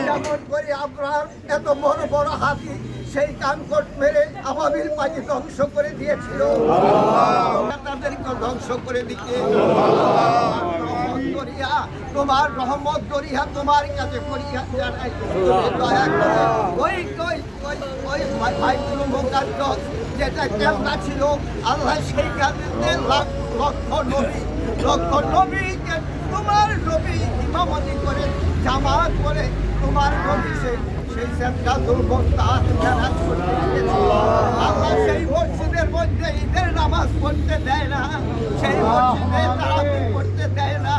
যেমন করে আপনার এত বড় বড় হাতি সেই কানকট মেরে আবাবিল পাখি ধ্বংস করে দিয়েছিল, তাদেরকে ধ্বংস করে দিকে তোমার রহমত দরিয়া তোমার কাছে করিয়া জানাই, দয়া করে ওই বাইতুল মুকাদ্দাস যেটা কেমনা ছিল আল্লাহ সেই কাজে লক্ষ নবীকে তোমার নবী ইমামতি করে জামাত করে তোমার নবী সেই আল্লাহ সেই মসজিদের মধ্যে ঈদের নামাজ পড়তে দেয় না, সেই মসজিদে তারাবি পড়তে দেয় না।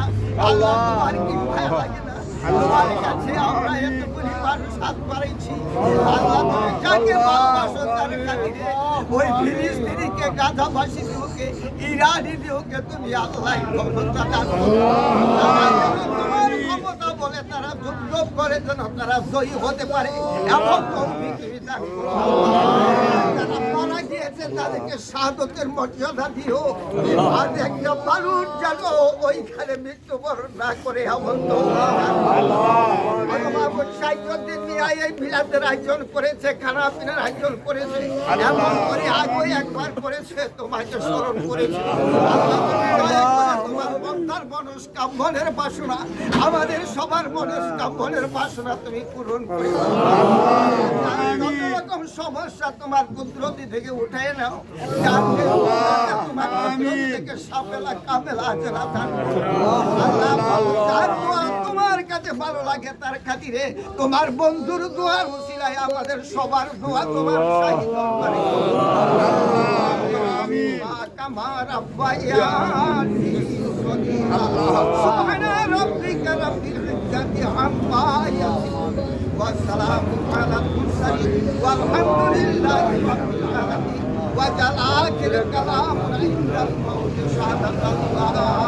আল্লাহ তোমার কি ভয় লাগে না? তোমার কাছে আমরা এতগুলি মানুষ হাত বাড়াইছি, আল্লাহ তুমি যাকে ভালোবাসো তার খাতিরে ওই ফিলিস্তিনিকে গাজাবাসী দিওকে ইরানি দিওকে তুমি আল্লাহ ক্ষমতা দান করো। তোমার ক্ষমতা বলে তারা যুদ্ধ করে যেন তারা জয়ী হতে পারে এমন তৌফিক তুমি দান করো। যারা মারা গিয়েছে তাদেরকে শাহাদতের মর্যাদা দিও, আর একটা মানুষ যেন ওইখানে মৃত্যুবরণ না করে এমন আয়োজন করেছে, খানা পিনার আয়োজন করেছে, এমন করে আগে একবার করেছে তোমাকে স্মরণ করেছে। তোমার বন্ধার মনস্কামনের বাসনা আমাদের সবার মনস্কামনের বাসনা তুমি পূরণ করে যত রকম সমস্যা তোমার কুদরতি থেকে উঠায় নাও, তোমার থেকে সাপেলা কামেলা আছে না তোমার কাছে ভালো লাগে তার খাতিরে তোমার বন্ধুর দোয়ার উসিলায় আমাদের সবার দোয়া তোমার শাহী দরবারে কামার আব্বায়ানি সুবহান রাব্বিকা রাব্বিল ইজ্জাতি আম্মা ইয়াসিফুন ওয়া সালামুন আলাল মুরসালিন ওয়ালহামদুলিল্লাহি রাব্বিল আলামিন ওয়া জাল আখির কালাম ইনদাল মাউত শাহাদাতাল্লাহ।